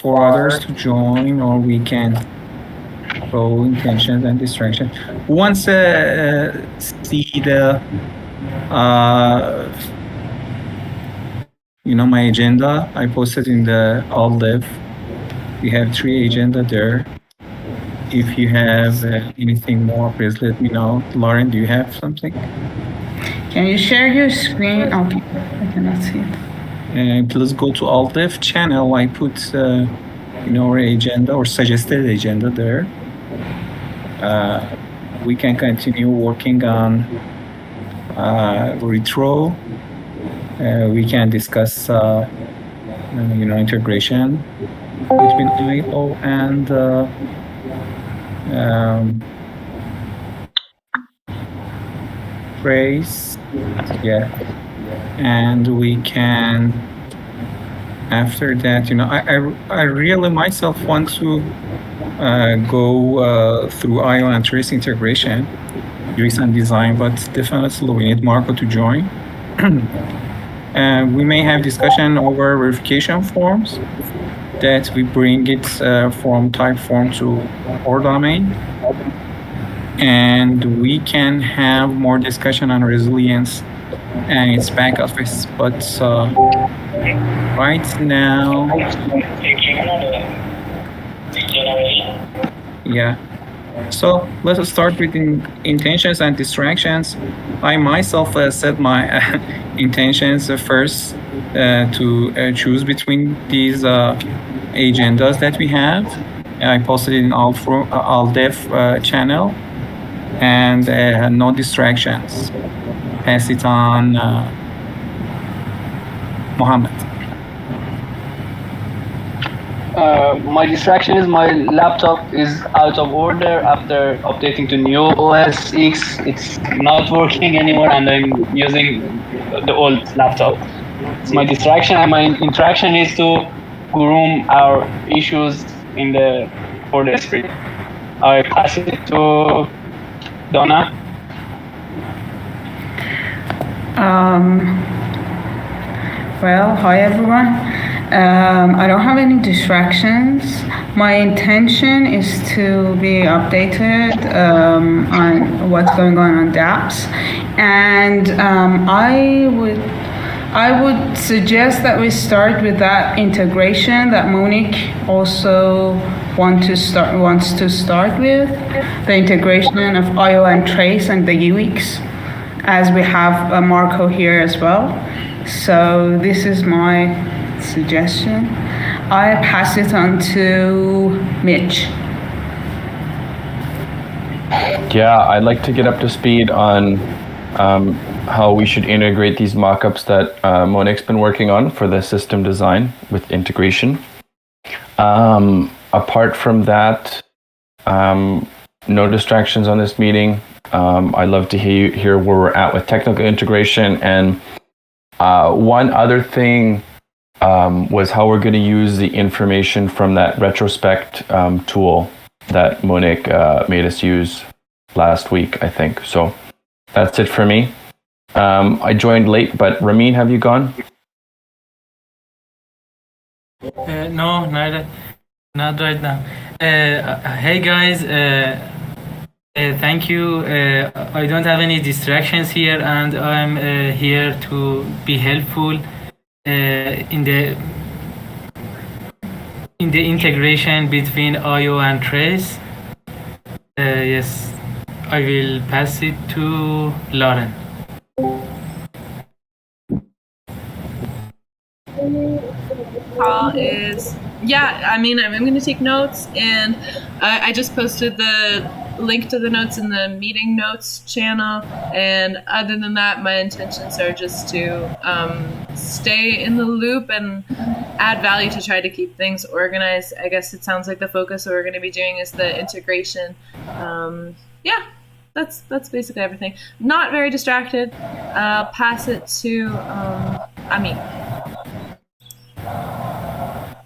for others to join, or we can go intentions and distraction. Once see the my agenda. I posted in the all live. We have 3 agenda there. If you have anything more, please let me know. Lauren, do you have something? Can you share your screen? Okay, I cannot see it. Please go to all live channel. I put our agenda or suggested agenda there. We can continue working on retro. We can discuss integration between IO and trace. Yeah, and we can after that. I really myself want to go through IO and trace integration, UX and design, but definitely we need Marco to join. We may have discussion over verification forms that we bring it from type form to our domain. And we can have more discussion on resilience and its back office. But right now, yeah. So let's start with intentions and distractions. I myself set my intentions first to choose between these agendas that we have. I posted it in all dev channel, and no distractions. Pass it on, Mohammed. My distraction is my laptop is out of order after updating to new OS X. It's not working anymore, and I'm using the old laptop. It's my distraction, and my interaction is to groom our issues for the sprint. I pass it to Donna. Well, hi everyone. I don't have any distractions. My intention is to be updated on what's going on dApps, and I would suggest that we start with that integration that Monique also wants to start with, the integration of IO and Trace and the UX, as we have Marco here as well. So this is my suggestion. I pass it on to Mitch. Yeah, I'd like to get up to speed on how we should integrate these mockups that Monique's been working on for the system design with integration. Apart from that, no distractions on this meeting. I'd love to hear where we're at with technical integration. And one other thing was how we're going to use the information from that retrospect tool that Monique made us use last week, I think. So that's it for me. I joined late, but Ramin, have you gone? No, not right now. Hey guys, thank you. I don't have any distractions here, and I'm here to be helpful in the integration between IO and Trace. Yes, I will pass it to Lauren. Call is, I'm going to take notes, and I just posted the link to the notes in the meeting notes channel, and other than that, my intentions are just to stay in the loop and add value to try to keep things organized. I guess it sounds like the focus that we're going to be doing is the integration. That's basically everything. Not very distracted. Pass it to Amit.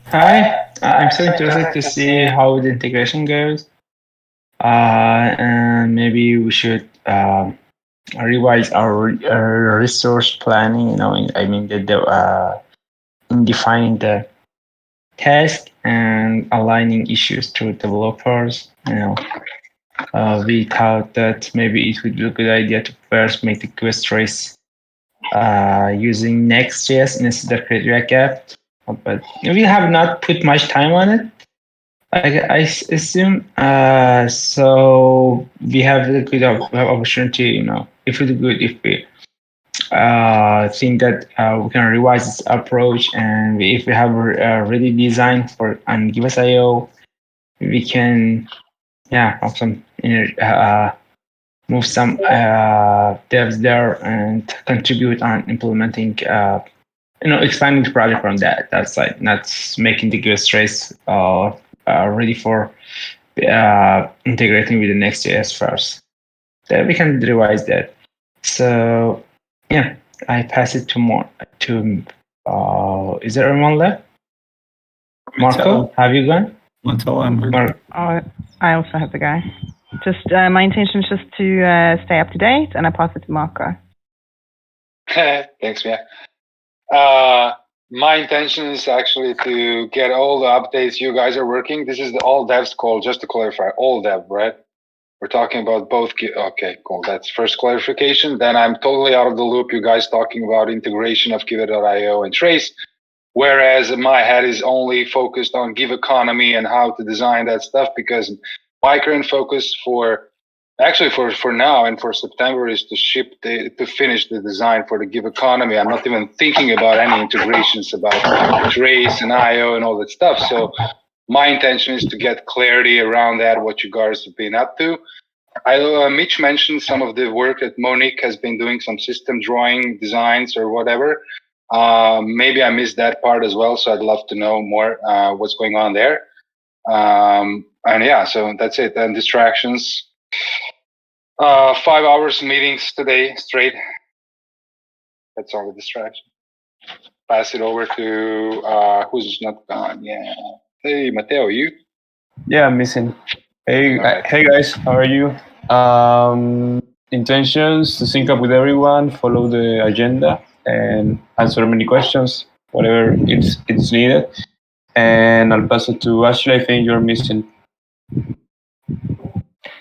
Hi, I'm so interested to see how the integration goes. And maybe we should revise our resource planning. In defining the task and aligning issues to developers. We thought that maybe it would be a good idea to first make the Giveth trace using Next.js instead of React app, but we have not put much time on it. I assume so. We have a good opportunity. If it's good, if we think that we can revise this approach, and if we have ready design for on Giveth.io, we can have some move some devs there and contribute on implementing. Expanding the project from that side, not making the Giveth trace ready for integrating with the Next.js first. Then we can revise that. So I pass it to more to. Is there anyone left? Marco, have you gone? I also have to go. Just my intention is just to stay up to date, and I pass it to Marco. Thanks, Mia. My intention is actually to get all the updates you guys are working. This is the all devs call, just to clarify, all dev, right? We're talking about both. Okay, cool. That's first clarification. Then I'm totally out of the loop. You guys talking about integration of Giveth.io and Trace, whereas my head is only focused on Give economy and how to design that stuff, because my current focus for now and for September is to finish the design for the Give economy. I'm not even thinking about any integrations about Trace and IO and all that stuff. So my intention is to get clarity around that, what you guys have been up to. Mitch mentioned some of the work that Monique has been doing, some system drawing designs or whatever. Maybe I missed that part as well, so I'd love to know more what's going on there. So that's it. And distractions. 5 hours meetings today straight. That's all the distraction. Pass it over to who's not gone. Yeah. Hey, Matteo, you? Yeah, I'm missing. Hey, hey guys, how are you? Intentions to sync up with everyone, follow the agenda, and answer many questions, whatever it's needed. And I'll pass it to Ashley. I think you're missing.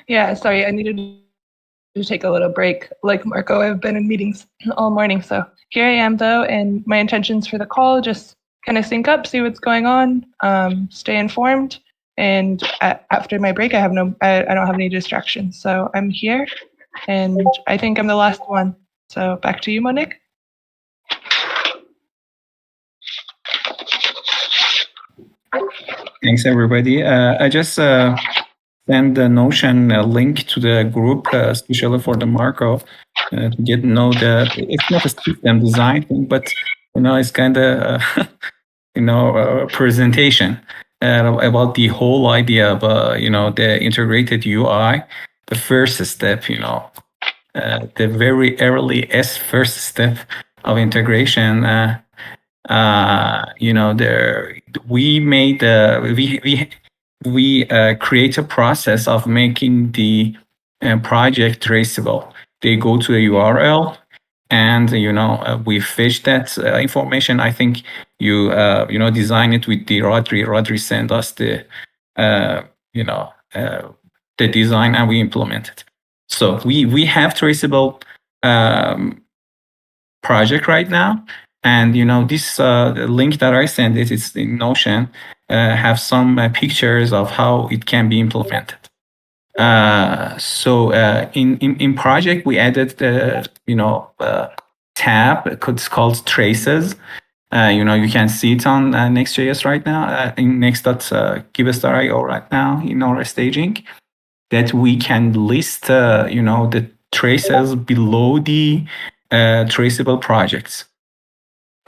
Yeah, sorry, I needed to take a little break. Like Marco, I've been in meetings all morning. So here I am though, and my intentions for the call, just kind of sync up, see what's going on, stay informed. And after my break, I don't have any distractions. So I'm here, and I think I'm the last one. So back to you, Monique. Thanks, everybody. I just send the Notion link to the group, especially for the Marco, to get to know that it's not a system design thing, but it's kind of a presentation about the whole idea of the integrated UI. The first step, the very early first step of integration. We made we create a process of making the project traceable. They go to a URL, and we fetch that information. I think you design it with the Rodri. Rodri send us the the design, and we implement it. So we have traceable project right now. And this link that I sent, it's in Notion, have some pictures of how it can be implemented. So in project we added the tab. It's called Traces. You can see it on Next.js right now, in next.giveth.io right now in our staging, that we can list the traces below the traceable projects.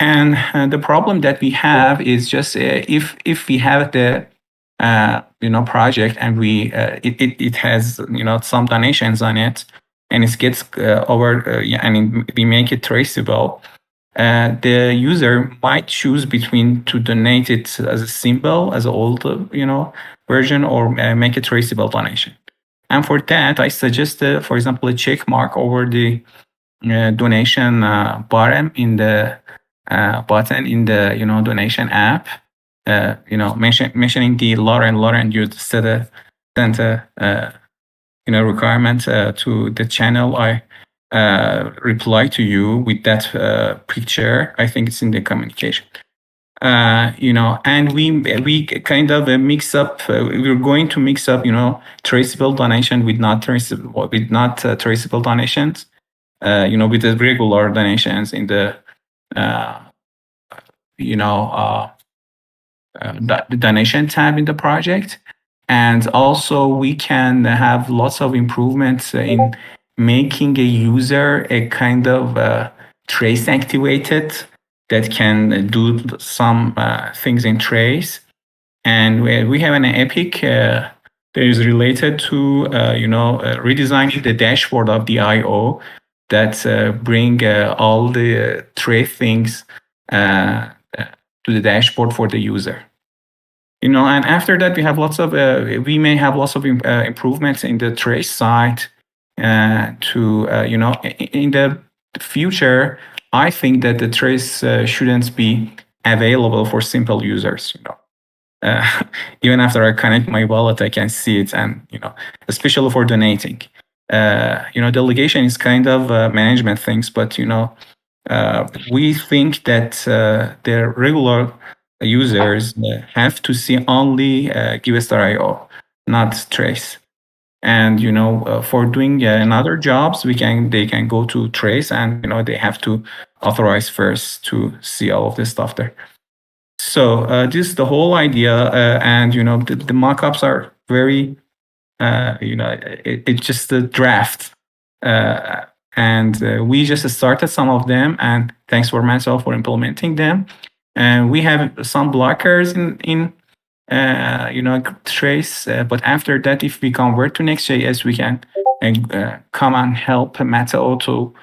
And the problem that we have is just if we have the project and we it has some donations on it, and it gets we make it traceable, the user might choose between to donate it as a symbol, as an old version, or make a traceable donation. And for that, I suggest, for example, a check mark over the donation button in the donation app, mentioning the Lauren, you sent a requirement to the channel. I reply to you with that picture. I think it's in the communication. And we kind of mix up. We're going to mix up, traceable donation with not traceable traceable donations. With the regular donations in the the donation tab in the project. And also we can have lots of improvements in making a user a kind of trace activated that can do some things in trace. And we have an epic that is related to redesigning the dashboard of the IO that bring all the trace things to the dashboard for the user. And after that, we may have lots of improvements in the trace side to, in the future, I think that the trace shouldn't be available for simple users, even after I connect my wallet, I can see it, and, especially for donating. Delegation is kind of management things, but, we think that the regular users have to see only Giveth.io, not trace. And for doing another jobs, they can go to trace, and they have to authorize first to see all of this stuff there. So this is the whole idea, and the mockups are very it's just a draft, and we just started some of them, and thanks for Mansell for implementing them. And we have some blockers in trace, but after that, if we convert to Next.js, we can come and help Mateo to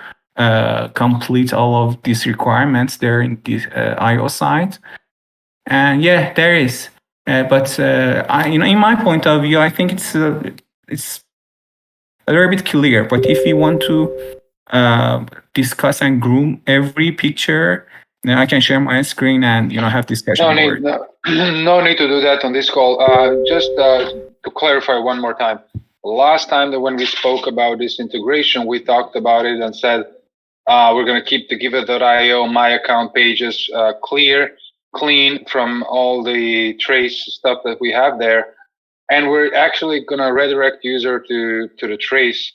complete all of these requirements there in the IO side. And yeah, there is. But in my point of view, I think it's a little bit clear. But if you want to discuss and groom every picture, then I can share my screen and have discussion. No need to do that on this call. Just to clarify one more time. Last time that when we spoke about this integration, we talked about it and said we're going to keep the Giveth.io my account pages clean from all the trace stuff that we have there, and we're actually going to redirect user to the trace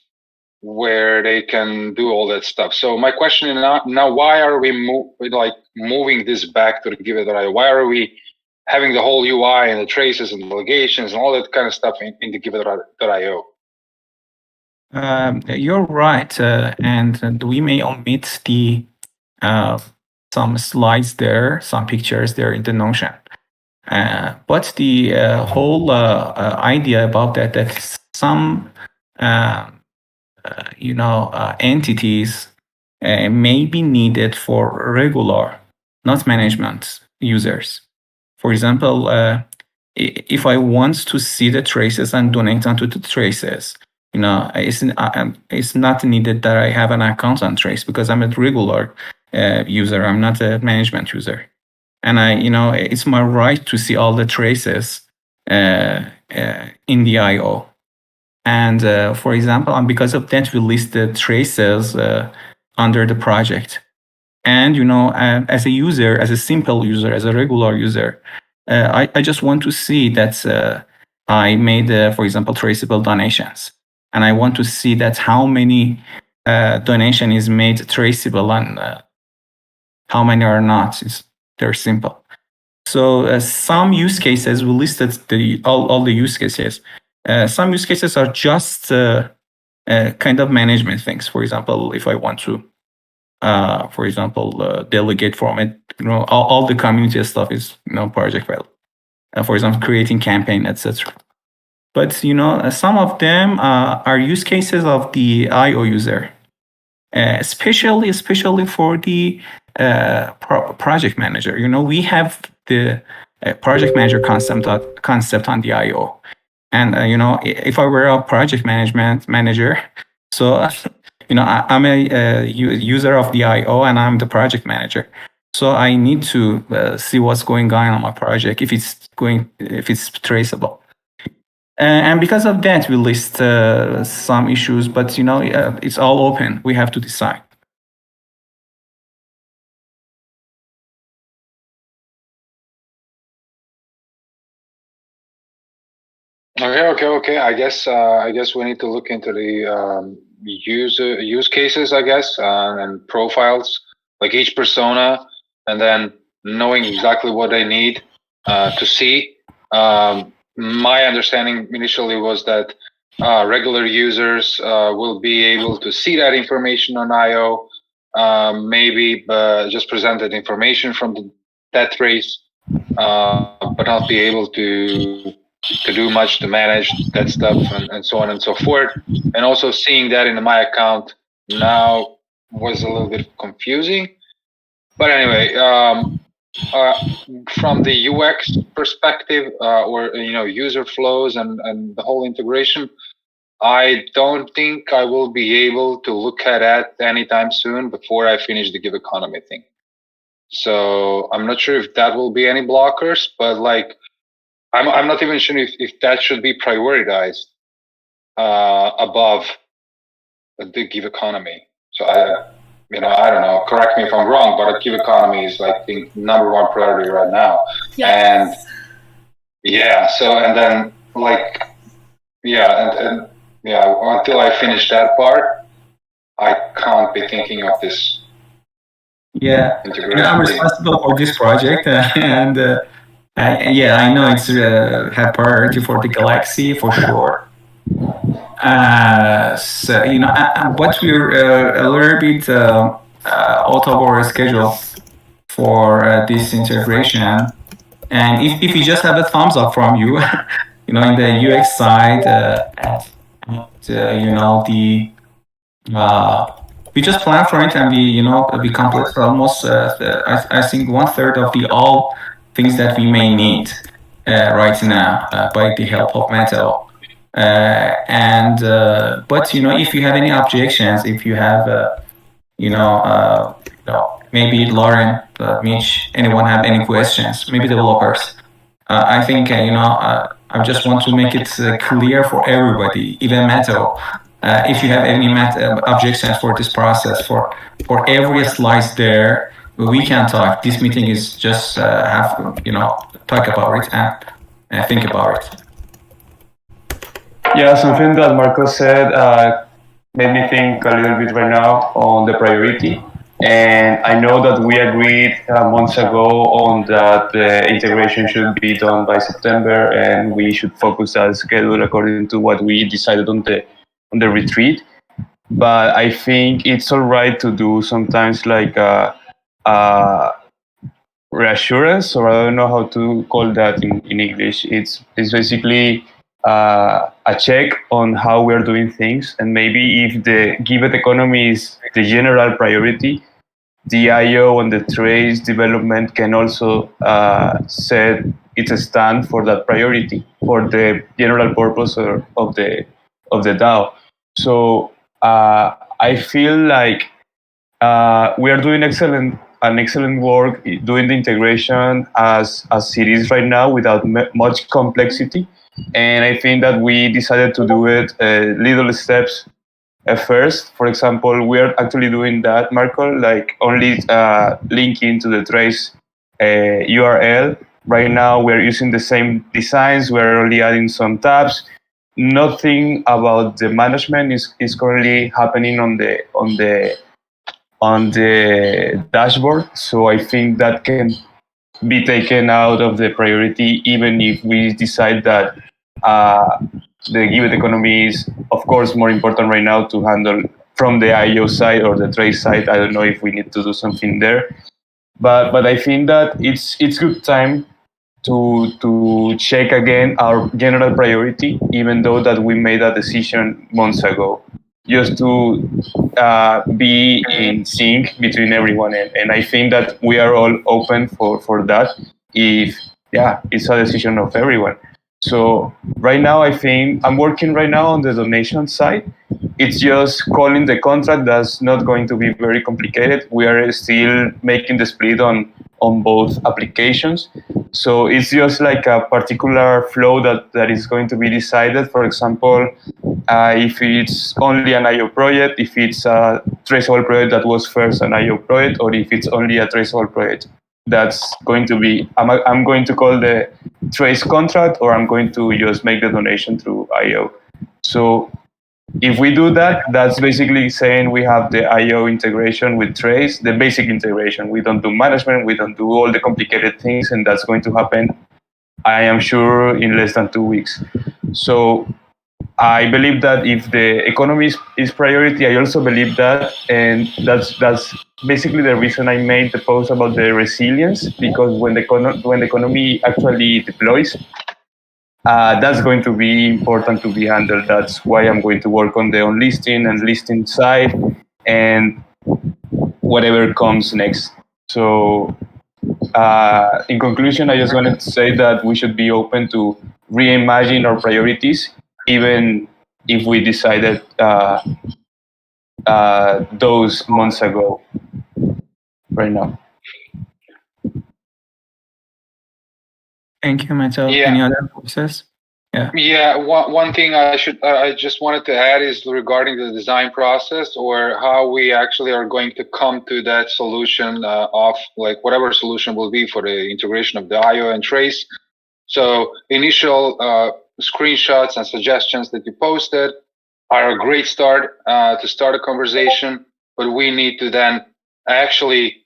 where they can do all that stuff. So my question is now why are we moving this back to the Giveth.io? Why are we having the whole UI and the traces and delegations and all that kind of stuff in the Giveth.io? You're right, and we may omit the some slides there, some pictures there in the Notion. But the whole idea about that some entities may be needed for regular, not management users. For example, if I want to see the traces and donate onto the traces, it's not needed that I have an account on Trace because I'm a regular user. I'm not a management user, and it's my right to see all the traces in the IO. And for example, and because of that, we list the traces under the project. And as a user, as a simple user, as a regular user, I just want to see that I made, for example, traceable donations. And I want to see that how many donation is made traceable and how many are not. They're simple. So some use cases, we listed all the use cases. Some use cases are just kind of management things. For example, if I want to, delegate from it, all the community stuff is project file. For example, creating campaign, etc. But some of them are use cases of the IO user, especially for the project manager. We have the project manager concept on the IO, and if I were a project management manager, so I'm a user of the IO and I'm the project manager. So I need to see what's going on my project, if it's traceable. And because of that, we list some issues, but it's all open. We have to decide. Okay. I guess we need to look into the use cases, I guess, and profiles, like each persona, and then knowing exactly what they need to see. My understanding initially was that regular users will be able to see that information on IO, maybe just presented information from that trace, but not be able to do much to manage that stuff and so on and so forth. And also seeing that in my account now was a little bit confusing. But anyway, from the UX perspective, or user flows and the whole integration, I don't think I will be able to look at that anytime soon before I finish the Give Economy thing. So I'm not sure if that will be any blockers, but like I'm not even sure if that should be prioritized above the Give Economy. So I don't know. Correct me if I'm wrong, but Give Economy is, I think, #1 priority right now. Yes. And yeah, so and then like and until I finish that part, I can't be thinking of this. Yeah, integration I'm thing. responsible for this project, and I know it's had priority for the Galaxy for sure. So but we're a little bit out of our schedule for this integration, and if you just have a thumbs up from you, in the UX side, we just plan for it, and we complete almost I think 1/3 of the all things that we may need right now by the help of Metal. But if you have any objections, if you have maybe Lauren, Mitch, anyone have any questions, maybe developers, I think I just want to make it clear for everybody, even Metal. If you have any objections for this process, for every slice there, we can talk. This meeting is just have talk about it and think about it. Yeah, something that Marco said made me think a little bit right now on the priority. And I know that we agreed months ago on that the integration should be done by September, and we should focus our schedule according to what we decided on the retreat. But I think it's all right to do sometimes like a reassurance, or I don't know how to call that in English. It's basically a check on how we're doing things, and maybe if the Giveth economy is the general priority, the IO and the trace development can also set its stand for that priority for the general purpose of the DAO. So I feel like we are doing an excellent work doing the integration as it is right now without much complexity. And I think that we decided to do it little steps at first. For example, we are actually doing that, Marco, like only linking to the trace URL. Right now, we're using the same designs. We're only adding some tabs. Nothing about the management is currently happening on the dashboard. So I think that can be taken out of the priority, even if we decide that the Giveth economy is, of course, more important right now to handle from the IO side or the trace side. I don't know if we need to do something there, but I think that it's good time to check again our general priority, even though that we made a decision months ago, just to be in sync between everyone. And I think that we are all open for that if it's a decision of everyone. So right now, I think I'm working right now on the donation side. it's just calling the contract. That's not going to be very complicated. We are still making the split on both applications. So it's just like a particular flow that is going to be decided. For example, if it's only an IO project, if it's a traceable project that was first an IO project, or if it's only a traceable project. That's going to be, I'm going to call the trace contract, or I'm going to just make the donation through IO. So if we do that, that's basically saying we have the IO integration with Trace, the basic integration. We don't do management, we don't do all the complicated things, and that's going to happen, I am sure, in less than 2 weeks. So I believe that if the economy is priority, I also believe that, and that's basically the reason I made the post about the resilience, because when the economy actually deploys, that's going to be important to be handled. That's why I'm going to work on the listing and listing side and whatever comes next. So in conclusion, I just wanted to say that we should be open to reimagine our priorities, even if we decided those months ago right now. Thank you, Mateo. Yeah. Any other voices? Yeah, one thing I just wanted to add is regarding the design process, or how we actually are going to come to that solution of like whatever solution will be for the integration of the IO and Trace. So initial screenshots and suggestions that you posted are a great start to start a conversation, but we need to then actually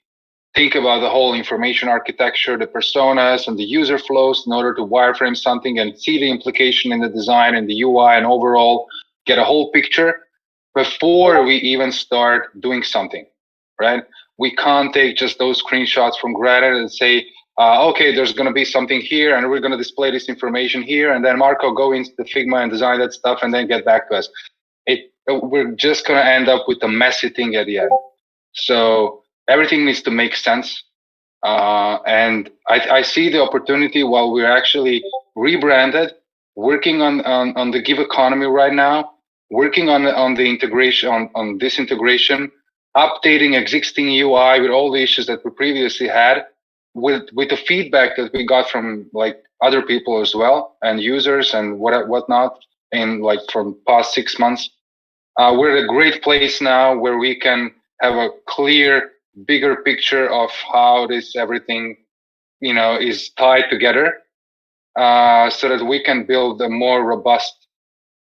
think about the whole information architecture, the personas and the user flows in order to wireframe something and see the implication in the design and the UI and overall get a whole picture before we even start doing something, right? We can't take just those screenshots from granted and say, okay, there's going to be something here and we're going to display this information here, and then Marco go into the Figma and design that stuff and then get back to us. We're just going to end up with a messy thing at the end. So everything needs to make sense. And I see the opportunity while we're actually rebranded, working on the Give economy right now, working on the integration, on this integration, updating existing UI with all the issues that we previously had, with the feedback that we got from like other people as well and users and whatnot in like from past 6 months. We're at a great place now where we can have a clear, bigger picture of how this everything, is tied together, so that we can build a more robust,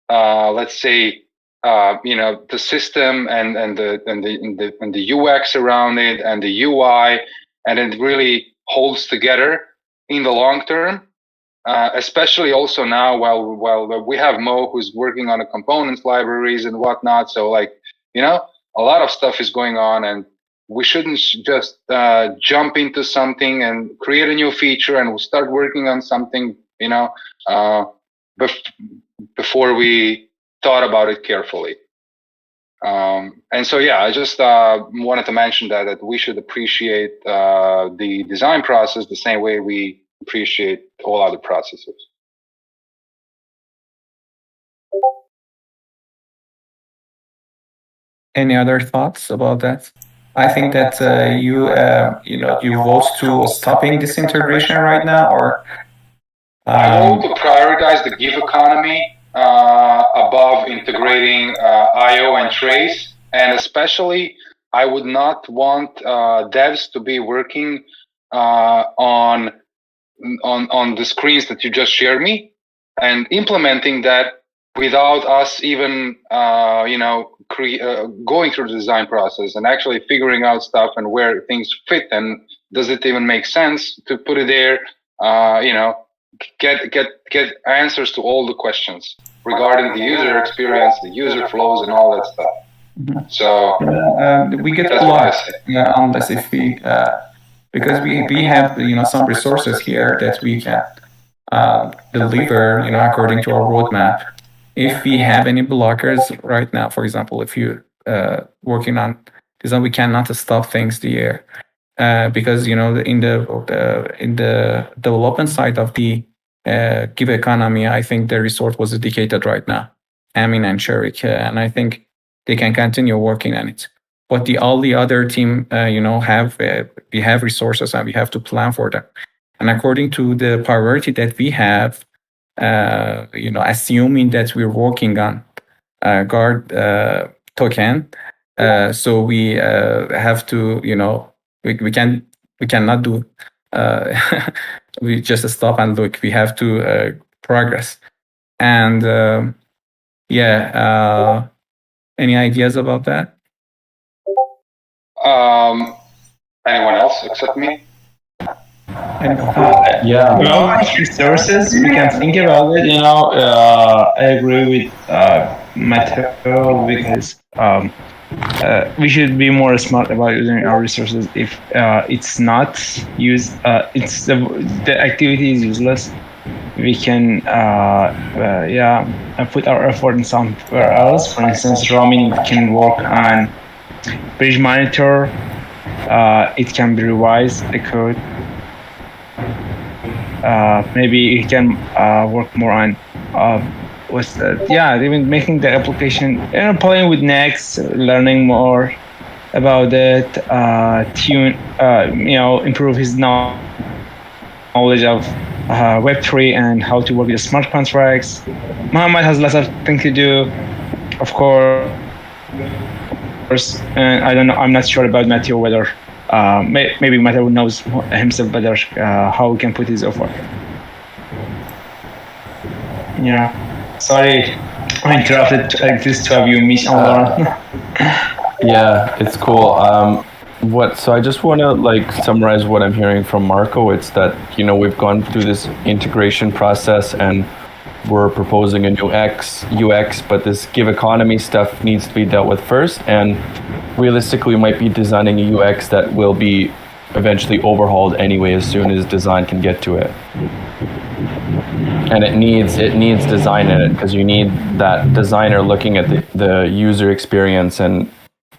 let's say, the system and the UX around it and the UI, and it really holds together in the long term. Especially also now while we have Mo who's working on the components libraries and whatnot. So like, a lot of stuff is going on, and we shouldn't just jump into something and create a new feature and we'll start working on something, before we thought about it carefully. And so, yeah, I just wanted to mention that we should appreciate the design process the same way we appreciate all other processes. Any other thoughts about that? I think that you vote to stopping this integration right now, or I vote to prioritize the Give economy above integrating IO and Trace, and especially I would not want devs to be working on the screens that you just shared me and implementing that without us even going through the design process and actually figuring out stuff and where things fit and does it even make sense to put it there. Get answers to all the questions regarding the user experience, the user flows, and all that stuff. Mm-hmm. So we get lost unless if we because we have some resources here that we can deliver according to our roadmap. If we have any blockers right now, for example, if you're working on design, we cannot stop things there because in the development side of the Give economy, I think the resource was dedicated right now, Amin and Sharik, and I think they can continue working on it. But all the other team, we have resources and we have to plan for them. And according to the priority that we have, assuming that we're working on guard token, so we have to, we cannot do. We just stop and look. We have to progress. And any ideas about that? Anyone else except me? Well, resources, we can think about it. I agree with Matteo because we should be more smart about using our resources. If it's not used, it's the activity is useless. We can put our effort in somewhere else. For instance, Ramin can work on bridge monitor. It can be revised, the code. Maybe it can work more on even making the application, playing with Next, learning more about it, improve his knowledge of Web3 and how to work with smart contracts. Mohammed has lots of things to do, of course. And I don't know. I'm not sure about Matteo whether maybe Matteo knows himself better how he can put his effort. Yeah. Sorry, I interrupted this to have you meet and learn. Yeah, it's cool. So I just want to summarize what I'm hearing from Marco. It's that, we've gone through this integration process and we're proposing a new UX, but this give economy stuff needs to be dealt with first. And realistically, we might be designing a UX that will be eventually overhauled anyway as soon as design can get to it. And it needs design in it because you need that designer looking at the user experience and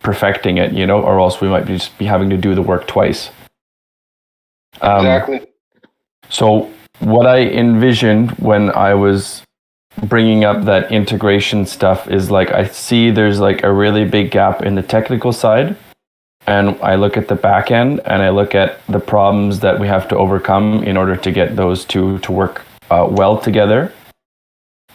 perfecting it, or else we might just be having to do the work twice. Exactly. So what I envisioned when I was bringing up that integration stuff is I see there's a really big gap in the technical side, and I look at the back end and I look at the problems that we have to overcome in order to get those two to work well together.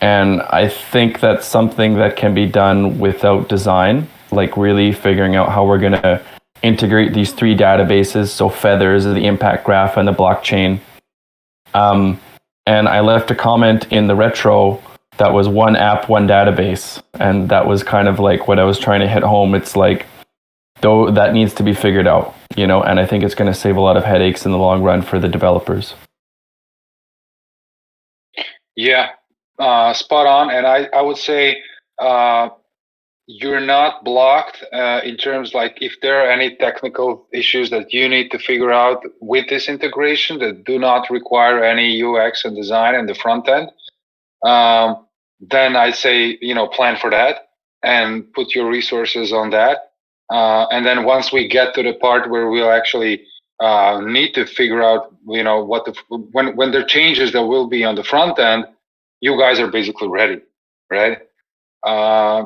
And I think that's something that can be done without design, really figuring out how we're going to integrate these three databases. So Feathers, the impact graph, and the blockchain. And I left a comment in the retro that was one app, one database. And that was kind of what I was trying to hit home. It's though that needs to be figured out, and I think it's going to save a lot of headaches in the long run for the developers. Yeah, spot on. And I would say you're not blocked in terms if there are any technical issues that you need to figure out with this integration that do not require any UX and design in the front end, then I'd say, plan for that and put your resources on that. And then once we get to the part where we'll actually need to figure out, when there are changes that will be on the front end, you guys are basically ready, right?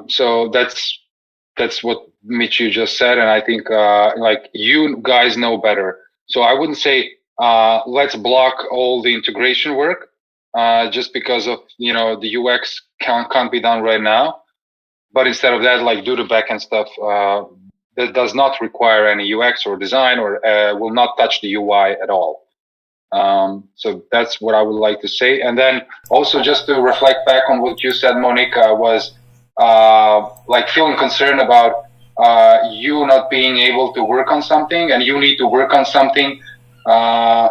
So that's what Michi just said, and I think you guys know better. So I wouldn't say let's block all the integration work just because of the UX can't be done right now. But instead of that, do the backend stuff that does not require any UX or design or will not touch the UI at all. So that's what I would like to say. And then also just to reflect back on what you said, Monica, was feeling concerned about you not being able to work on something and you need to work on something. I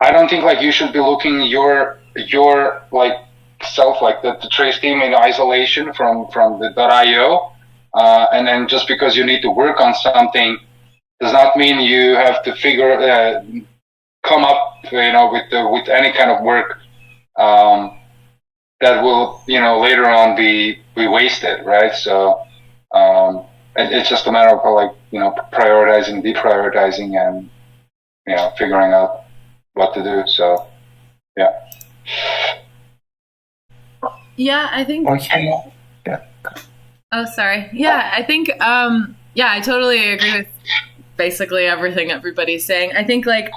don't think you should be looking your self the trace team in isolation from the .io. And then just because you need to work on something does not mean you have to come up, with any kind of work that will, later on be wasted, right? So it's just a matter of prioritizing, deprioritizing, and figuring out what to do. So yeah. Yeah, I think. Okay. Yeah. Oh, sorry. Yeah, I think, yeah, I totally agree with basically everything everybody's saying. I think like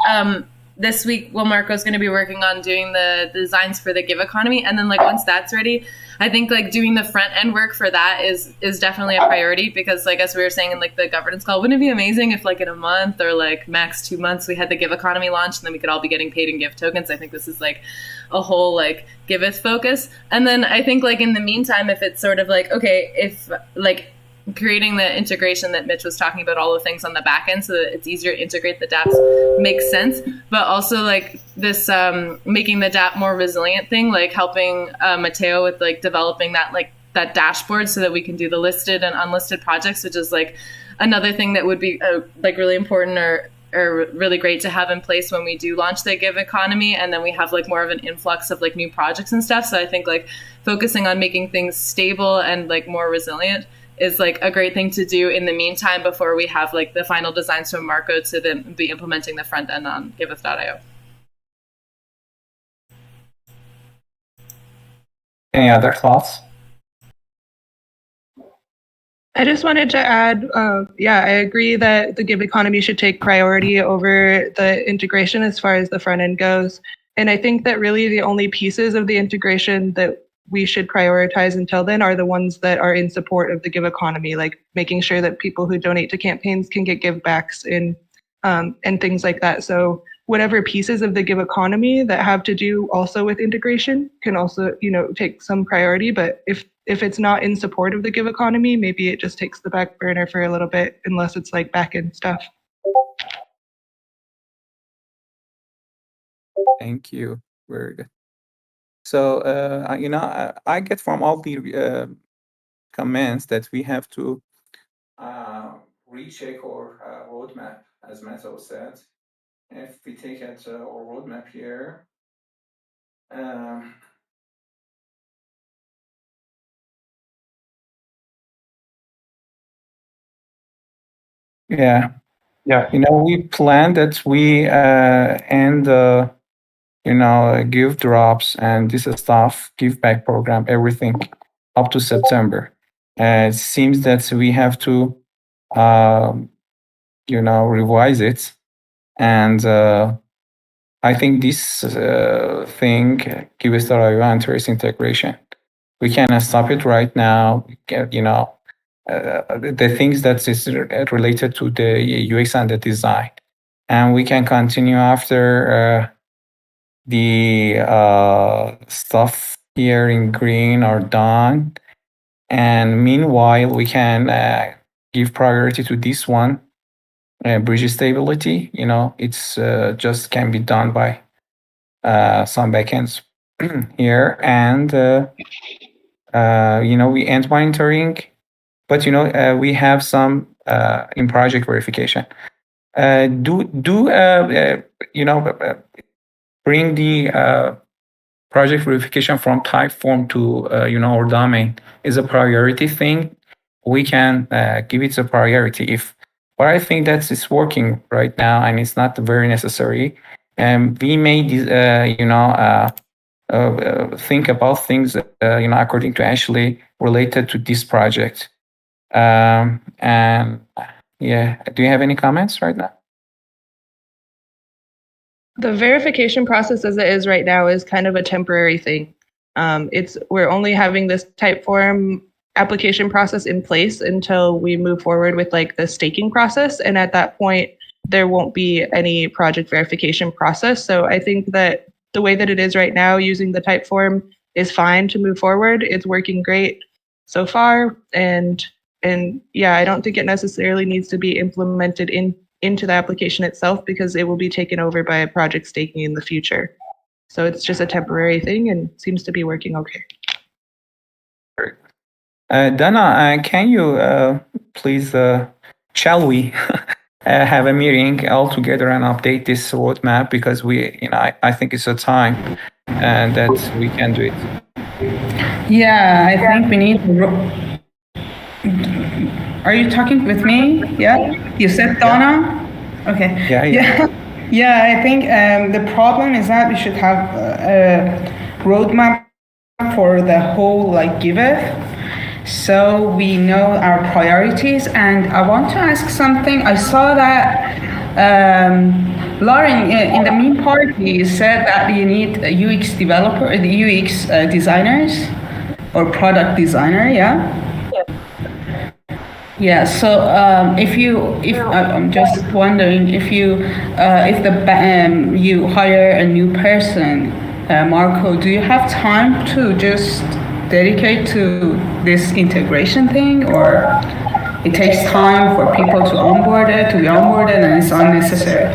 this week, Marco's going to be working on doing the designs for the Give economy, and then like once that's ready, I think like doing the front end work for that is definitely a priority, because like as we were saying in like the governance call, wouldn't it be amazing if like in a month or like max 2 months we had the Give economy launched, and then we could all be getting paid in Give tokens? I think this is like a whole like Giveth focus. And then I think like in the meantime, if it's sort of like, okay, if like creating the integration that Mitch was talking about, all the things on the back end so that it's easier to integrate the dApps makes sense. But also like this making the dApp more resilient thing, like helping Matteo with like developing that dashboard so that we can do the listed and unlisted projects, which is like another thing that would be like really important or really great to have in place when we do launch the Give economy, and then we have like more of an influx of like new projects and stuff. So I think like focusing on making things stable and like more resilient is like a great thing to do in the meantime before we have like the final designs from Marco to then be implementing the front end on Giveth.io. Any other thoughts? I just wanted to add, yeah, I agree that the Give economy should take priority over the integration as far as the front end goes. And I think that really the only pieces of the integration that we should prioritize until then are the ones that are in support of the Give economy, like making sure that people who donate to campaigns can get give backs and things like that. So whatever pieces of the Give economy that have to do also with integration can also, take some priority. But if it's not in support of the Give economy, maybe it just takes the back burner for a little bit, unless it's like back end stuff. Thank you. Very good. So, I get from all the comments that we have to recheck our roadmap, as Matto said. If we take at our roadmap here, yeah. We planned that we end give drops and this stuff, give back program, everything up to September. It seems that we have to, revise it. And I think this thing, Giveth.io and Trace integration, we can stop it right now. The things that is related to the UX and the design. And we can continue after the stuff here in green are done. And meanwhile, we can give priority to this one, bridge stability. It's just can be done by some backends here. And, we end monitoring, but, we have some in project verification. Bring the project verification from Typeform to our domain is a priority thing. We can give it a priority but I think that it's working right now and it's not very necessary. And we may think about things according to actually related to this project. And yeah, do you have any comments right now? The verification process as it is right now is kind of a temporary thing. We're only having this Typeform application process in place until we move forward with like the staking process. And at that point, there won't be any project verification process. So I think that the way that it is right now, using the Typeform is fine to move forward. It's working great so far. And yeah, I don't think it necessarily needs to be implemented into the application itself, because it will be taken over by a project staking in the future. So it's just a temporary thing and seems to be working okay. Dana, can you please, shall we have a meeting all together and update this roadmap, because I think it's a time that we can do it. Yeah, I think we need to. Are you talking with me? Yeah? You said Donna? Okay. Yeah, I think the problem is that we should have a roadmap for the whole Giveth. so we know our priorities. And I want to ask something. I saw that Lauren, in the main part, you said that you need a UX developer, the UX designers or product designer, yeah? Yeah. So I'm just wondering if you hire a new person, Marco, do you have time to just dedicate to this integration thing, or it takes time for people to be onboarded, and it's unnecessary?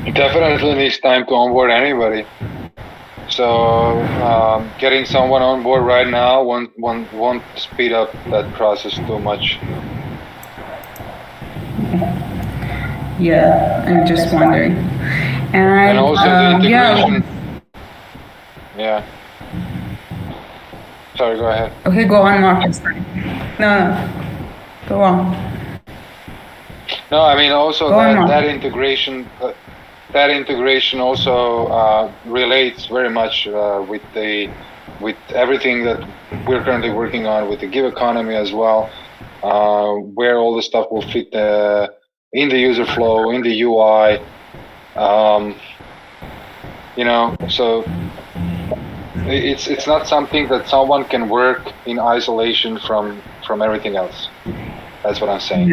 It definitely needs time to onboard anybody. So getting someone on board right now won't speed up that process too much. Yeah, I'm just wondering. And also the integration. Yeah. Sorry, go ahead. Okay, go on, Marcus. No, go on. No, I mean also that integration. That integration also relates very much with everything that we're currently working on with the gig economy as well, where all the stuff will fit in the user flow, in the UI, so it's not something that someone can work in isolation from everything else. That's what I'm saying.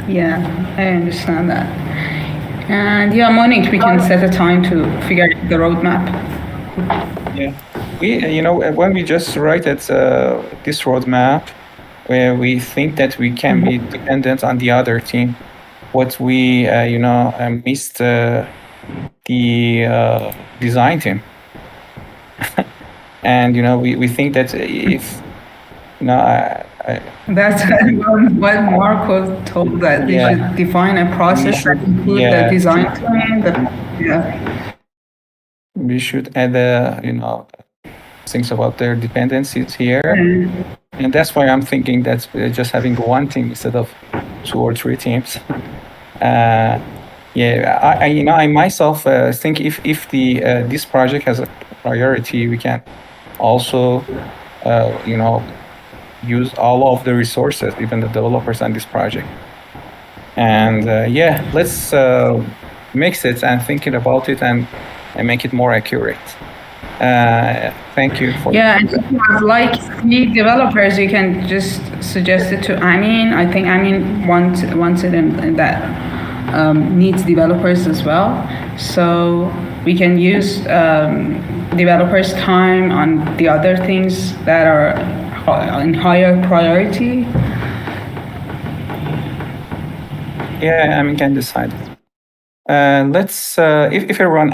Yeah, I understand that. And yeah, Monique, we can set a time to figure out the roadmap. Yeah, when we just write this roadmap, where we think that we can be dependent on the other team, what we missed the design team, and we think that if that's what Marco told, that they should define a process that includes the design team. We should add things about their dependencies here, and that's why I'm thinking that just having one team instead of 2 or 3 teams. I myself think if this project has a priority, we can also use all of the resources, even the developers on this project. And let's mix it and thinking about it and make it more accurate. Thank you for and if you have like 3 developers, you can just suggest it to Amin. I think Amin wants it in that needs developers as well. So we can use developers' time on the other things that are in higher priority. Yeah, Amin can decide. Let's if everyone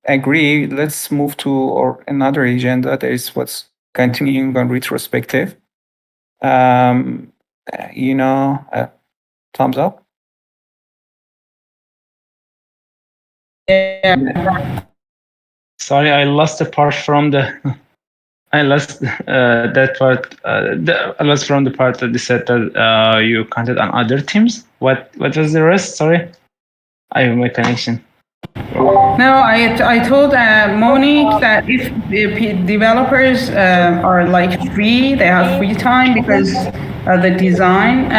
agree, let's move to another agenda. That is what's continuing on retrospective. Thumbs up. Yeah. Sorry, I lost the part from the. I lost that part. I lost from the part that they said that you counted on other teams. What was the rest? Sorry, I have my connection. No, I told Monique that if developers are like free, they have free time because of the design.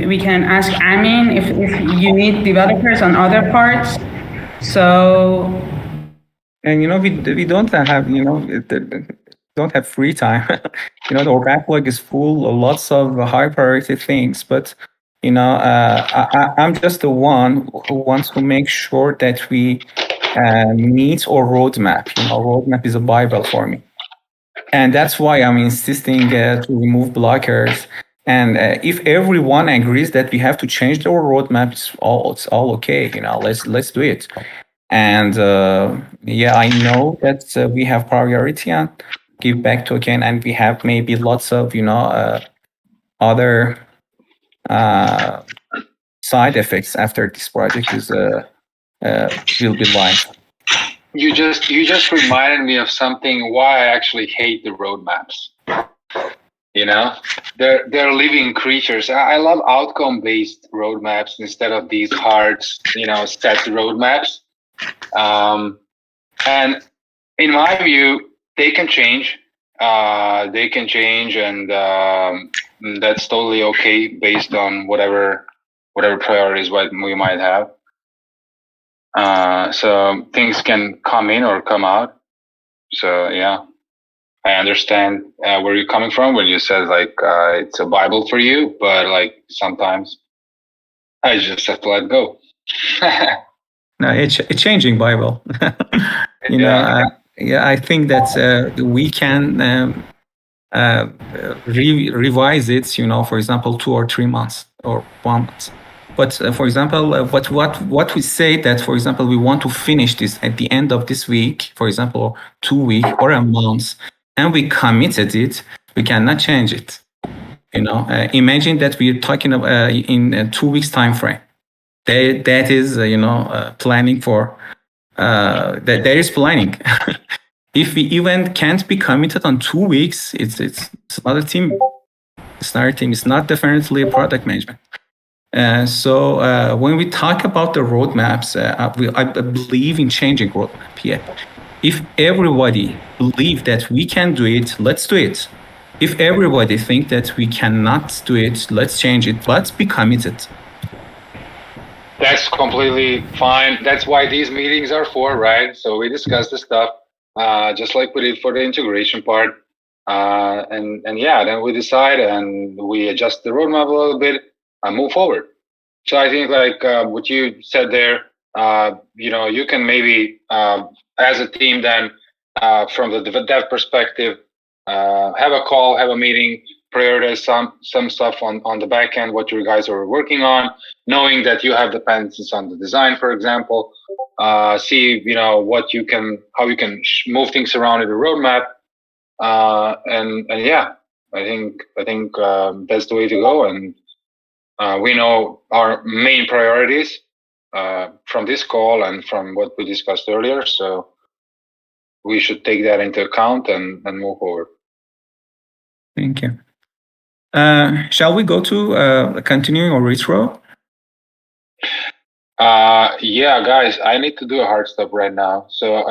We can ask Amin if you need developers on other parts. So. And we don't have don't have free time. Our backlog is full of lots of high priority things, but I'm just the one who wants to make sure that we meet our roadmap. Roadmap is a Bible for me, and that's why I'm insisting to remove blockers. And if everyone agrees that we have to change our roadmap, it's all okay. Let's do it. And I know that we have priority on give back token, and we have maybe lots of other side effects after this project is will be live. You just reminded me of something why I actually hate the roadmaps. They're living creatures. I love outcome-based roadmaps instead of these hard, set roadmaps. And in my view, they can change. They can change, and that's totally okay based on whatever priorities what we might have. So things can come in or come out. So yeah, I understand where you're coming from when you said like it's a Bible for you, but like sometimes I just have to let go. No, it's a changing Bible. Yeah, I think that we can revise it. For example, 2 or 3 months or 1 month. But for example, what we say that, for example, we want to finish this at the end of this week, for example, 2 week or a month, and we committed it, we cannot change it. Imagine that we're talking about in a 2 weeks time frame. That is, planning for. That there is planning. If we even can't be committed on 2 weeks, it's not a team. It's not a team. It's not definitely a product management. So when we talk about the roadmaps, I believe in changing roadmap. Yeah. If everybody believe that we can do it, let's do it. If everybody think that we cannot do it, let's change it. Let's be committed. That's completely fine. That's why these meetings are for, right? So we discuss the stuff, just like we did for the integration part. And yeah, then we decide and we adjust the roadmap a little bit and move forward. So I think like what you said there, you can maybe as a team then from the dev perspective, have a call, have a meeting, prioritize some stuff on the back end, what you guys are working on, knowing that you have dependencies on the design, for example. See, how you can move things around in the roadmap. And yeah, I think that's the way to go. And we know our main priorities from this call and from what we discussed earlier. So we should take that into account and move forward. Thank you. Shall we go to continuing or retro? Yeah, guys, I need to do a hard stop right now. So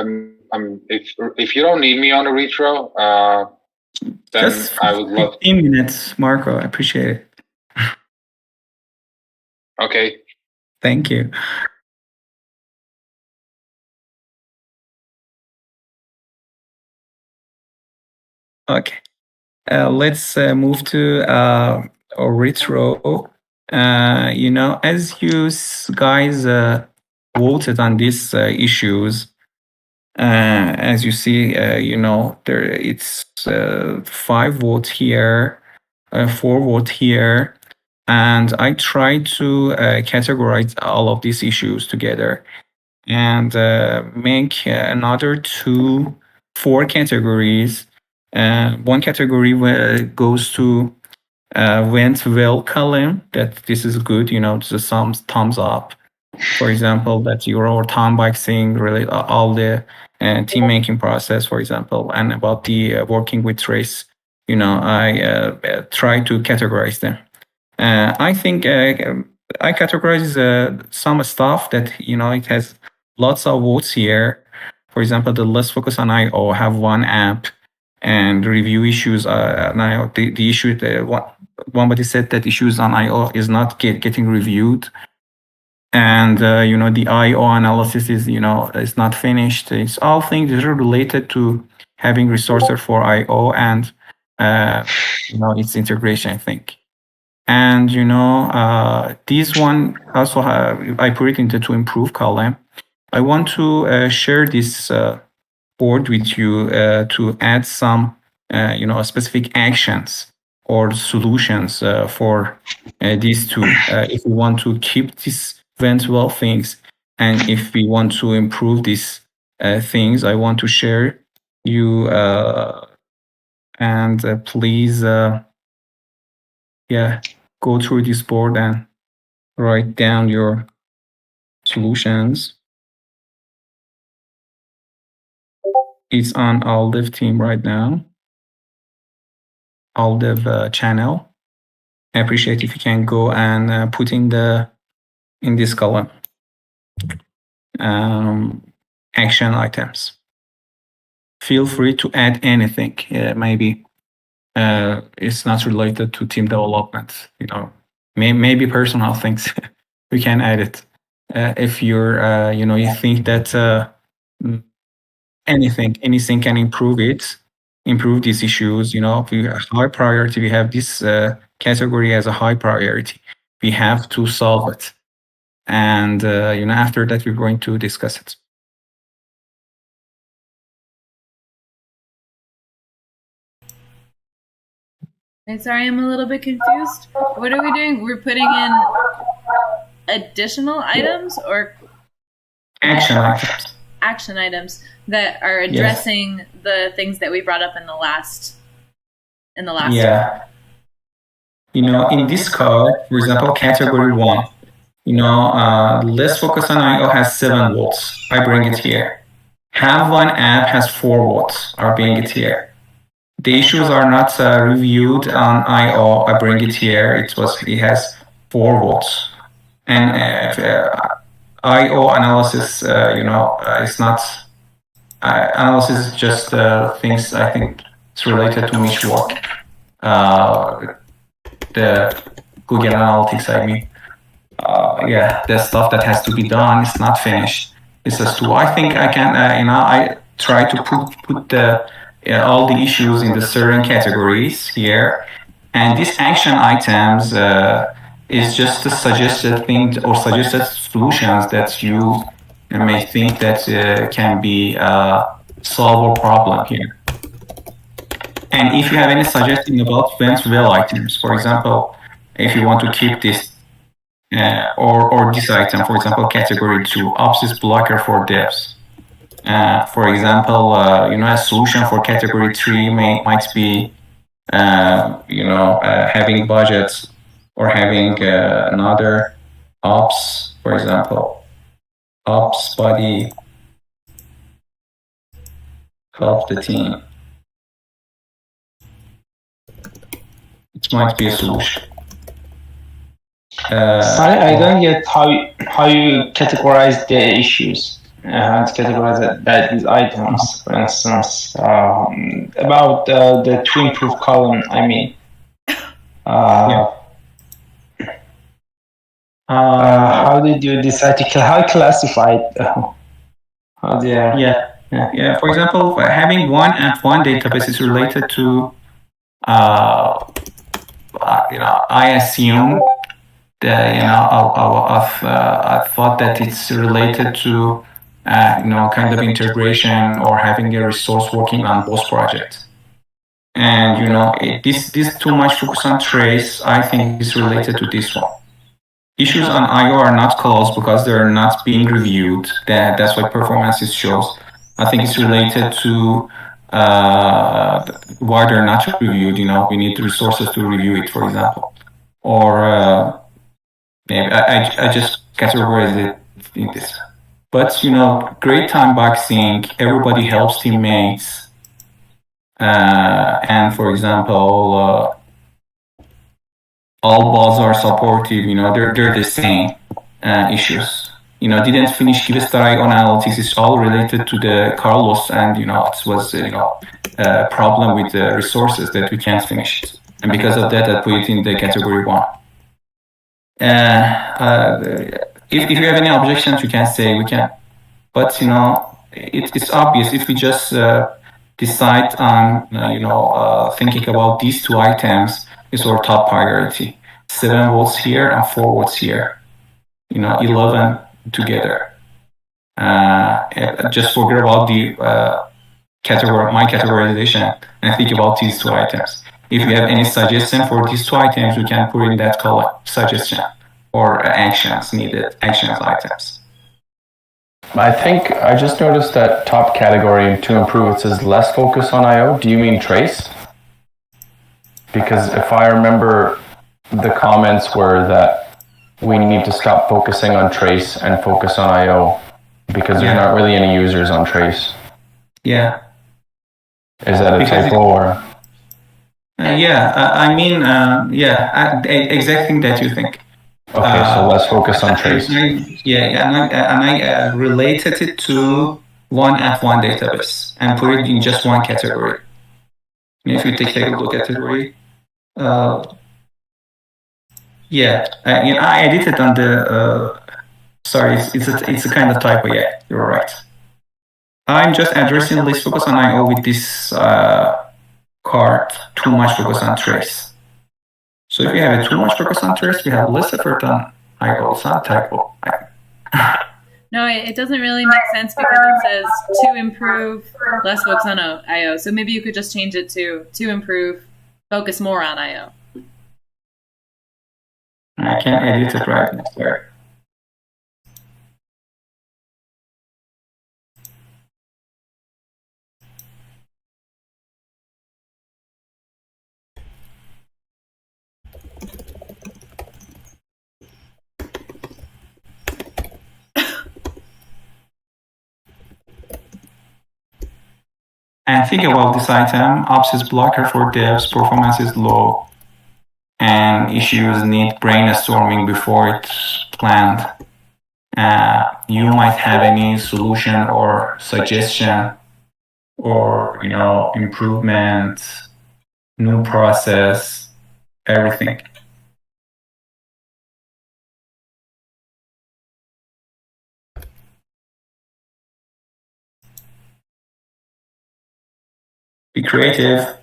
if you don't need me on the retro, then Just I would love 15 minutes, Marco. I appreciate it. Okay. Thank you. Okay. Let's move to retro. As you guys voted on these issues, as you see, there it's 5 vote here, 4 vote here, and I try to categorize all of these issues together and make another 4 categories. One category goes to went well column, that this is good, just some thumbs up. For example, that your time boxing, really all the team making process, for example, and about the working with trace, I try to categorize them. I think I categorize some stuff that, it has lots of votes here. For example, the let's focus on IO have one app and review issues on IO. The issue, somebody said that issues on IO is not getting reviewed. And, the IO analysis is, is not finished. It's all things that are related to having resources for IO and, its integration, I think. And, this one also I put it into to improve column. I want to share this board with you to add some, specific actions or solutions for these two. If we want to keep these eventual things, and if we want to improve these things, I want to share you and please, go through this board and write down your solutions. It's on our live team right now, our live channel. I appreciate if you can go and put in this column action items. feel free to add anything. Maybe it's not related to team development. Maybe personal things. We can add it. If you're, you think that anything can improve these issues. We high priority. We have this category as a high priority. We have to solve it, and after that we're going to discuss it. And sorry, I'm a little bit confused. What are we doing? We're putting in additional items or action items. Action items that are addressing the things that we brought up in the last. Yeah. In this code, for example, category 1, let's focus on IO has 7 votes. I bring it here. Have one app has 4 votes. I bring it here. The issues are not reviewed on IO. I bring it here. It has 4 votes. And IO analysis, it's not. Analysis is just things I think it's related to niche work. The Google Analytics, I mean. The stuff that has to be done is not finished. It's just to. I think I can. I try to put the all the issues in the certain categories here, and these action items is just a suggested thing or suggested solutions that you may think that can be solve a problem here. And if you have any suggestion about went well items, for example, if you want to keep this or this item, for example, category 2, ops is blocker for devs. For example, a solution for category 3 might be, having budgets or having another ops, for example, ops body help the team. It might be a solution. Sorry, I don't get how you categorize the issues. How to categorize these items, for instance, about the to improve column. I mean, how did you decide to how classify it? For example, having one app, one database is related to. I assume that I thought that it's related to kind of integration or having a resource working on both projects. And this too much focus on trace, I think, is related to this one. Issues on IO are not closed because they're not being reviewed. That's why performance shows. I think it's related to why they're not reviewed. We need resources to review it, for example. Or maybe I just categorize it in this. But great time boxing, everybody helps teammates. And for example, all bots are supportive, they're the same issues. Didn't finish Giveth.io analytics, it's all related to the Carlos, and it was a problem with the resources that we can't finish it. And because of that, I put it in the category 1. If you have any objections, you can say we can. But it's obvious if we just decide on thinking about these 2 items is our top priority. 7 votes here and 4 votes here. 11 together. Just forget about the my categorization and think about these 2 items. If you have any suggestion for these 2 items, we can put in that column, suggestion or actions needed, actions items. I think I just noticed that top category to improve, it says less focus on IO. Do you mean trace? Because if I remember, the comments were that we need to stop focusing on trace and focus on IO because there's not really any users on trace. Yeah. Is that a typo or? Exact thing that you think. Okay, so let's focus on trace. And I related it to one F1 database and put it in just one category. And if you take a look at category, I edited on the. Sorry, it's a kind of typo. Yeah, you're right. I'm just addressing list focus on IO with this card. Too much focus on trace. So if you have too much focus on trace, we have less effort on IO. It's not typo. No, it doesn't really make sense because it says to improve, less focus on IO. So maybe you could just change it to improve, focus more on IO. I can edit it right there. And think about this item, ops is blocker for devs, performance is low, and issues need brainstorming before it's planned. You might have any solution or suggestion or, improvement, new process, everything. Be creative.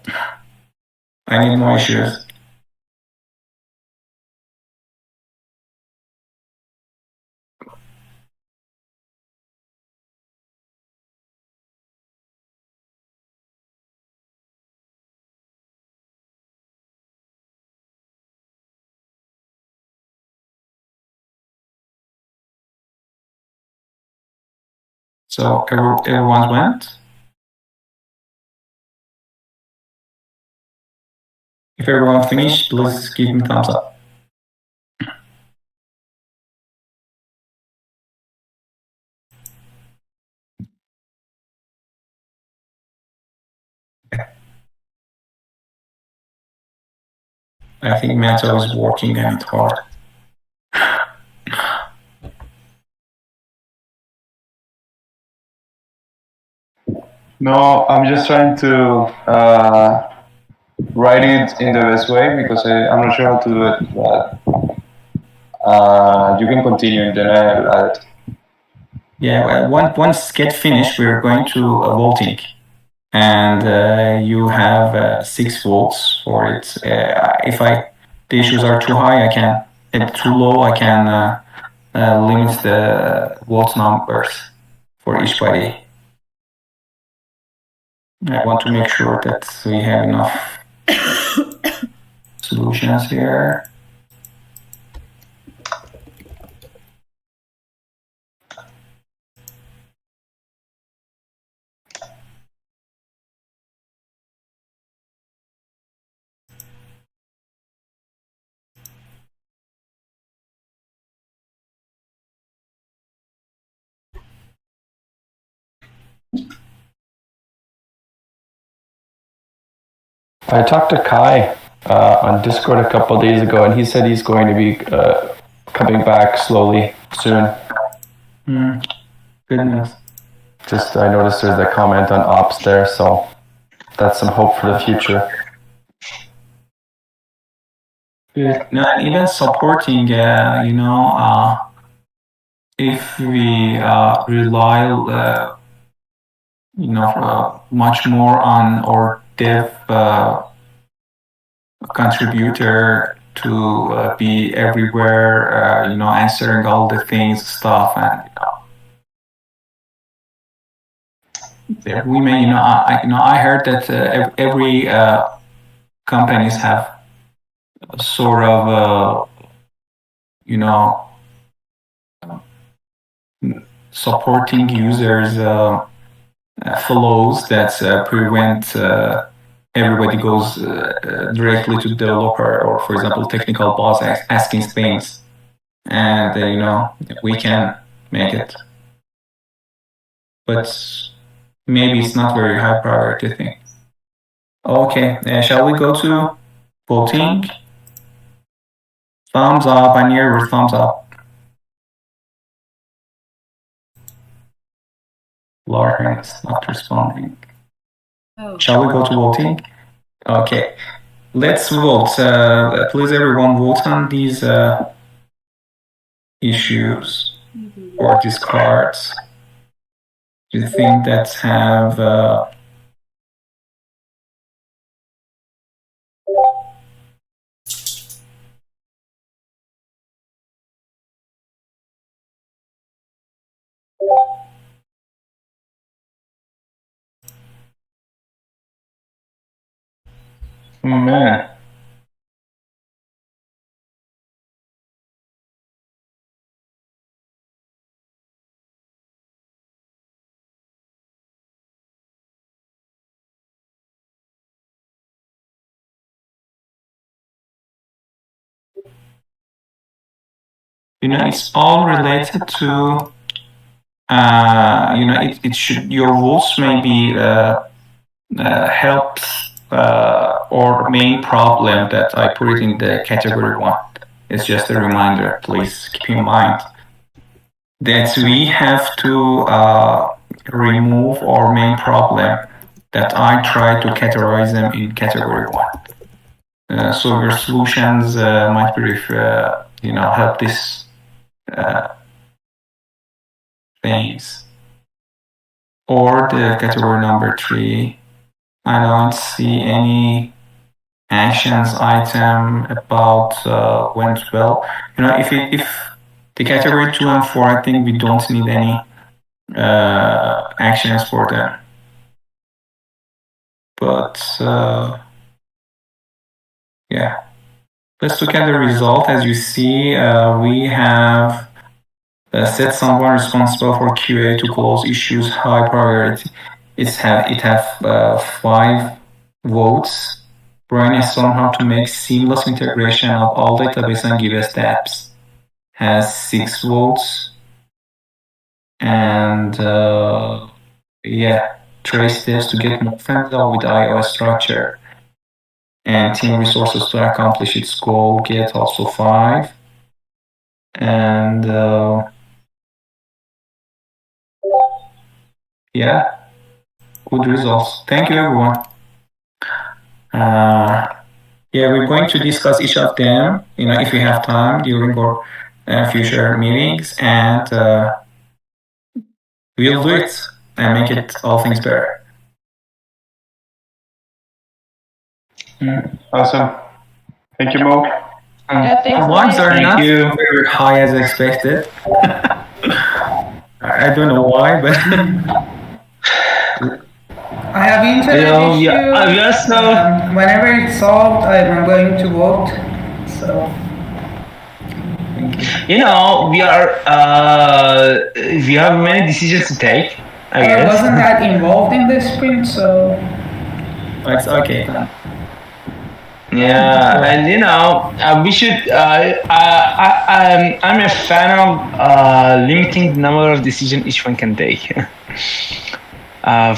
I need more issues. So everyone went. If everyone finished, please give me thumbs up. I think Mato is working and it's hard. No, I'm just trying to write it in the best way because I'm not sure how to do it, but you can continue and then I'll add it. Yeah, well, once get finished, we're going to voting. And you have 6 votes for it. If the issues are too high, I can, and too low, I can limit the vote numbers for each body. I want to make sure that we have enough solutions here. I talked to Kai on Discord a couple days ago, and he said he's going to be coming back slowly soon. Good news. Just I noticed there's a comment on ops there, so that's some hope for the future. Good. No, and even supporting, if we rely, much more on our dev contributor to be everywhere, answering all the things, stuff, and we may, I heard that every companies have sort of, supporting users flows that prevent everybody goes directly to the developer or, for example, technical boss asking things, and we can make it, but maybe it's not very high priority thing. Okay, shall we go to voting? Thumbs up, I need your thumbs up. Lauren is not responding. Oh. Shall we go to voting? Okay. Let's vote. Please, everyone, vote on these issues or these cards. Do you think that have Man. it's all related to it should your votes maybe help or main problem that I put it in the category 1. It's just a reminder. Please keep in mind that we have to remove our main problem that I try to categorize them in category 1. So your solutions might be help this things. Or the category number 3, I don't see any actions item about went well. If the category 2 and 4, I think we don't need any actions for them. But yeah, let's look at the result. As you see, we have set someone responsible for QA to close issues high priority. It have 5 votes. Brainstorm how to make seamless integration of all database and Giveth apps has 6 votes. And trace steps to get more familiar with iOS structure and team resources to accomplish its goal get also 5. And good results. Thank you, everyone. We're going to discuss each of them, if we have time during our future meetings, and we'll do it and make it all things better. Awesome. Thank you, Mo. Ones are not very high as expected. I don't know why, but I have internet issue. Whenever it's solved, I'm going to vote. So. We have many decisions to take, I guess. I wasn't that involved in the sprint, so. It's okay. Yeah, and we should. I'm a fan of limiting the number of decisions each one can take.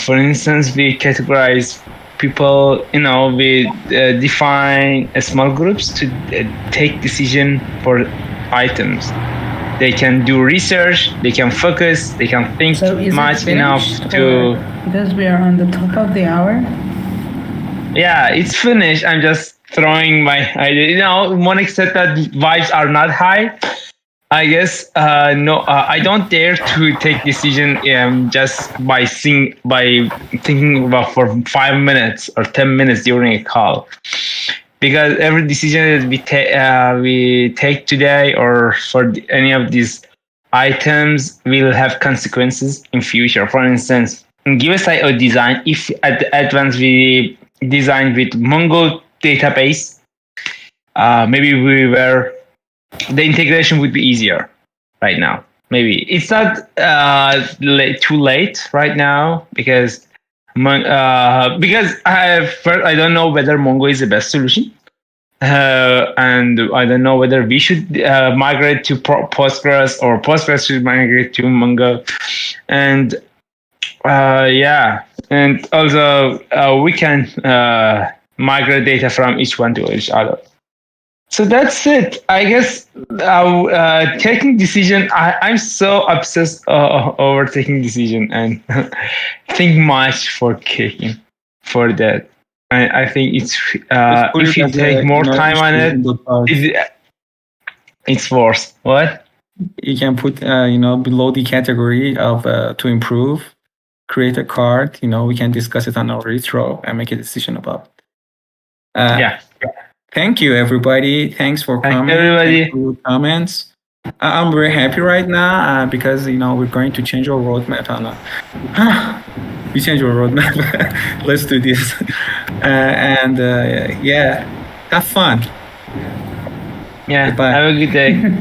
For instance, we categorize people. We define small groups to take decision for items. They can do research. They can focus. They can think much enough to. Because we are on the top of the hour. Yeah, it's finished. I'm just throwing my idea. One except that vibes are not high. I guess I don't dare to take decision just by thinking about for 5 minutes or 10 minutes during a call, because every decision that we take today or for any of these items will have consequences in future. For instance, in Giveth.io design, if at the advance we designed with Mongo database, maybe the integration would be easier right now. Maybe it's not too late right now because I don't know whether Mongo is the best solution, and I don't know whether we should migrate to Postgres or Postgres should migrate to Mongo, and and also we can migrate data from each one to each other. So that's it. I guess taking decision. I'm so obsessed over taking decision and think much for kicking for that. I think it's if you take more time on it, it's worse. What? You can put below the category of to improve, create a card. We can discuss it on our retro and make a decision about it. Yeah. Thank you, everybody. Thanks for coming. Everybody. Thanks for comments. I'm very happy right now because we're going to change our roadmap. We change our roadmap. Let's do this. Yeah, have fun. Yeah. Goodbye. Have a good day.